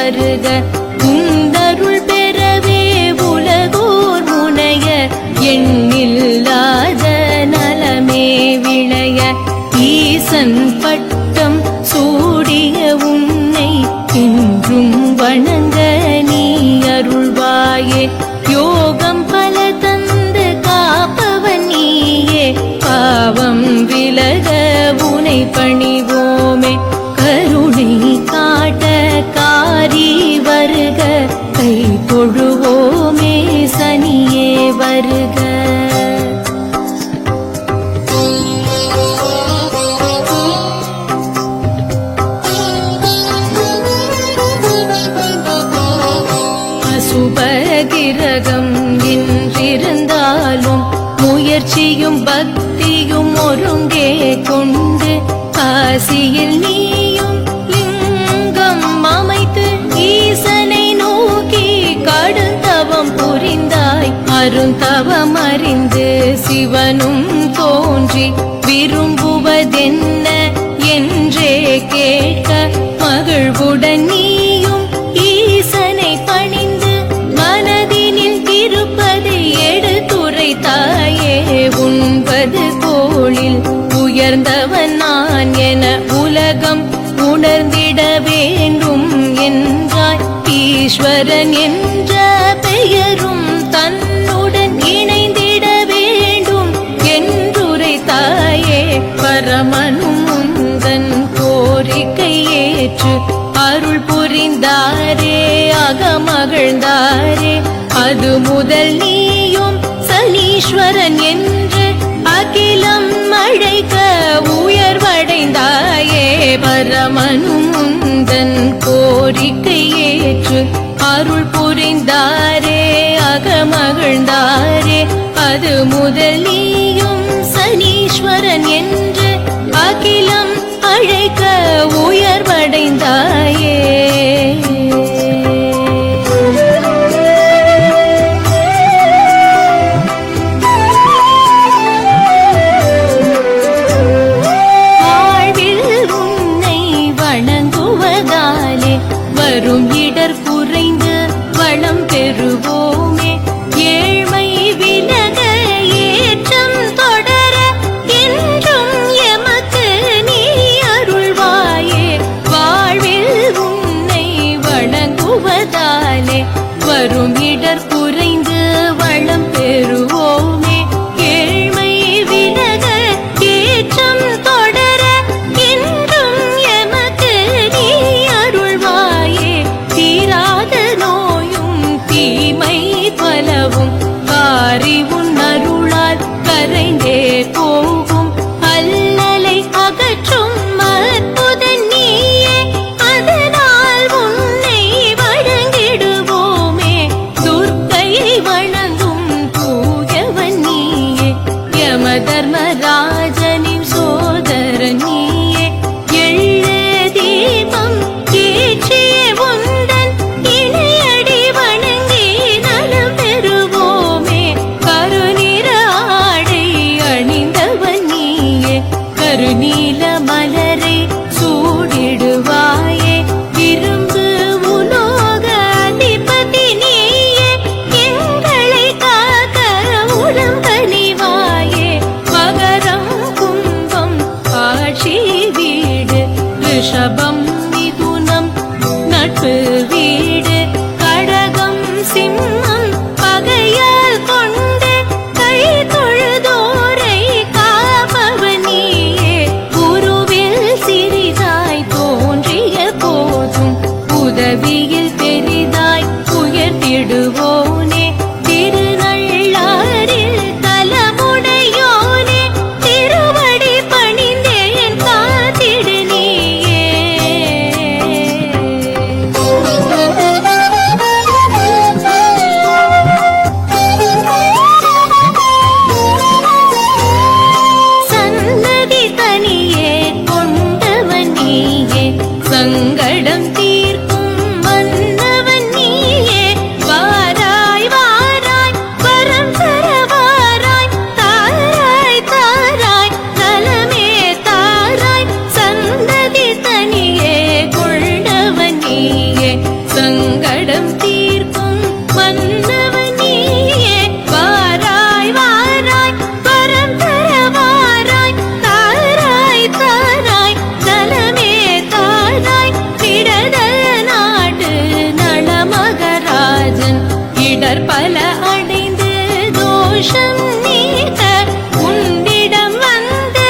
வருக உந்தருள் பெறவே உலகோர் முனைய எண்ணில்லாத நலமே விளைய ஈசன் பட்டம் சூடிய உன்னை இன்றும் வணங்க நீ அருள்வாயே யோகம் பல தந்து காப்பவன் நீயே பாவம் விலக உனை பணிவோமே கருணை காட்ட காரி வருக கை தொழுவோமே சனியே வருக சுபகிரகம் இன்றிருந்தாலும் முயற்சியும் பக்தியும் ஒருங்கே கொண்டு காசியில் நீயும் லிங்கம் அமைத்து ஈசனை நோக்கி கடுந்தவம் புரிந்தாய் அருந்தவம் அறிந்து சிவனும் தோன்றி விரும்புவதென்ன என்றே கேட்க மகிழ்வுடன் நீயும் ஈசனை பணிந்து மனதினில் இருப்பதை எடுத்துரைத்தாயே உண்பது கோளில் உயர்ந்தவன் நான் என உலகம் உணர்ந்திட வேண்டும் என்றாய் ஈஸ்வரன் என்ற பெயரும் தன்னுடன் இணைந்திட வேண்டும் என்றுரைத்தாயே பரமனும் உந்தன் கோரிக்கை ஏற்று அருள் புரிந்தாரே அகமகிழ்ந்தாரே அது முதல் நீயும் சனீஸ்வரன் என்று அகிலம் அழைக்க உயர்வடைந்தாயே பரமனும் உந்தன் கோரிக்கை ஏற்று அருள் புரிந்தாரே அகமகிழ்ந்தாரே அது முதல் நீயும் சனீஸ்வரன் என்று அகிலம் அழைக்க உயர்வடைந்தாயே வரும் இடர் குறைந்து வளம் பெறுவோமே ஏழ்மை விலக ஏற்றம் தொடர என்றும் எமக்கு நீ அருள்வாயே வாழ்வில் உன்னை வணங்குவதாலே வரும் இடர் குறைந்து வளம் பெறுவோமே ஏழ்மை விலக ஏற்றம் தொடர என்றும் எமக்கு நீ அருள்வாயே தீராத நோயும் தீமை பலவும் காரி உன் அருளால் கரைந்தே போகும் அல்லலை அகற்றும் அற்புதன் நீயே அதனால் உன்னை வணங்கிடுவோமே துர்க்கையை வணங்கும் தூயவன் நீயே யம தர்மராஜனின் சோதரன் நீயே எள்ளே தீபம் ஏற்றிய உந்தன் இணையடி வணங்கி நலம் பெறுவோமே கருநிற ஆடை அணிந்தவன் நீயே கருநீல மலரை சூடிடுவாயே இரும்பு உலோக அதிபதி நீயே எங்களை காக்க உரம் கனிவாயே மகரம் கும்பம் ஆட்சி வீடு ரிஷபம் மிதுனம் நட்பு வீடு கடகம் சிம்மம் பகையால் கொண்டு கை தொழுதோரை காப்பவன் நீயே குருவில் சிறிதாய் தோன்றிய போதும் உதவியில் பெரிதாய் உயர்த்திடுவோனே திருநள்ளாரில் தலமுடையோனே திருவடி பணிந்தேன் காத்திடு நீயே சன்னதி தனியே கொண்டவன் நீயே சங்கடம் தீர்க்கும் மன் சங்கடம் தீர்க்கும் மன்னவன் நீயே வாராய் வாராய் வரம் தர வாராய் தாராய் தாராய் நலமே தாராய் விடத நாடு நலமகராஜன் இடர் பல அடைந்து தோஷம் நீக்க உன்னிடம் வந்து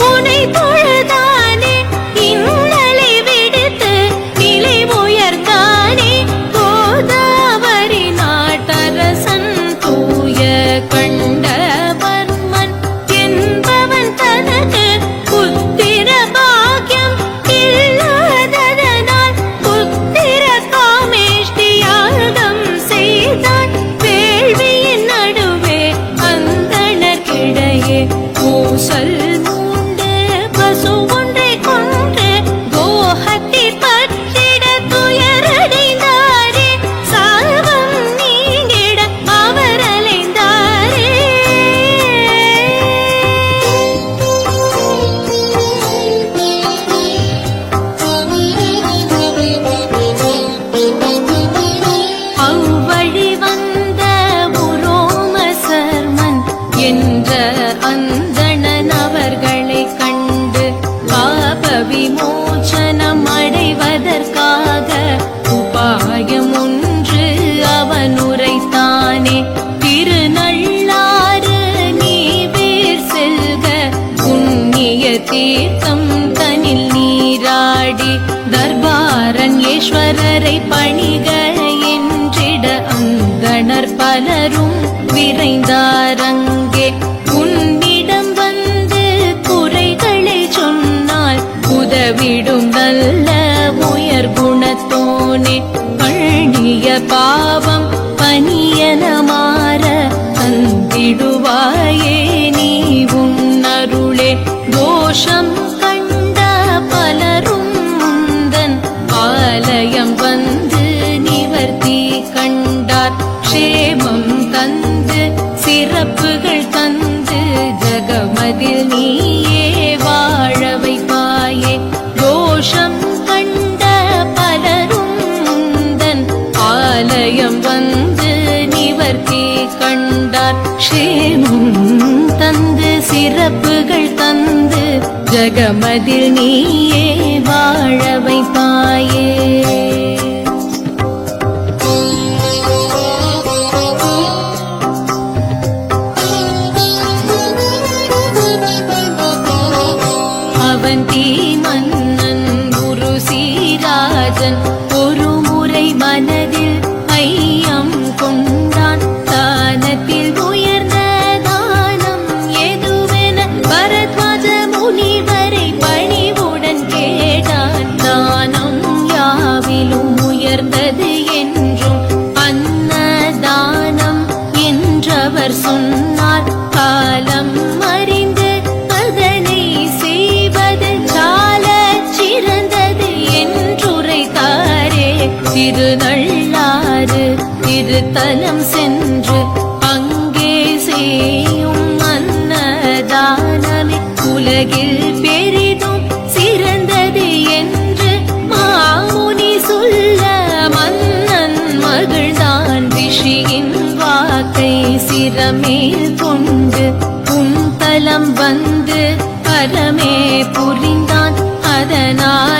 உனை தொழுதானே இன்னலை விடுத்து நிலை உயர்ந்தானே கோதாவரி நாட்டரசன் தூய கண்டவர்மன் என்பவன் தனக்கு புத்திர பாக்கியம் இல்லாததனால் புத்திர காமேஷ்டி யாகம் செய்தான் வேள்வியின் நடுவே அந்தணர்க்கிடையே பூசல் மூண்டு பசு ஒன்றை கொன்று கோஹத்தி பற்றிட துயரடைந்தாரே சாபம் நீங்கிட அவர் அலைந்தாரே அவ்வழி வந்த உரோம சர்மன் என்ற அந்தணன் அவர்களை கண்டு பாப விமோசனம் அடைவதற்காக உபாயம் ஒன்று அவன் உரைத்தானே திருநள்ளாறு நீவேர் செல்க புண்ணிய தீர்த்தம் தனில் நீராடி தர்பாரண்யேஸ்வரரை பணிக என்றிட அந்தணர் பலரும் விரைந்தாரங்கே உன்னிடம் வந்து குறைகளை சொன்னால் உதவிடும் நல்ல உயர் குணத்தோனே பணிய பாவம் பனியன மாற தந்திடுவாயே நீ உன்னருளே தோஷம் கண்ட பலரும் முந்தன் ஆலயம் வந்து நிவர்த்தி கண்டார் க்ஷேமம் தந்து சிறப்புகள் தந்து ஜகமதில் நீயே வாழ வைப்பாயே தோஷம் கண்ட பலரும் முந்தன் ஆலயம் வந்து நிவர்த்தி கண்டார் க்ஷேமம் தந்து சிறப்புகள் தந்து ஜகமதில் நீயே வாழ வைப்பாயே அவந்தி மன்னன் குரு சீராஜன் ஒரு முறை மனதில் ஐயம் கொண்டான் தானத்தில் உயர்ந்த தானம் எதுவென பரத்வாஜ முனிவரை பணிவுடன் கேட்டான் தானம் யாவிலும் உயர்ந்தது என்றும் அன்னதானம் என்றவர் சொன்னார் காலம் அறிந்து அதனை செய்வது சால சிறந்தது என்றுரைத்தாரே திருநள்ளாறு திருத்தலம் சென்று அங்கே செய்யும் அன்னதானமே உலகில் பெரிதும் சிறந்தது என்று மாமுனி சொல்ல மன்னன் மகிழ்ந்தான் ரிஷியின் வாக்கை சிரமேல் கொண்டு உன் தலம் வந்து பரமே புரிந்தான் அதனால்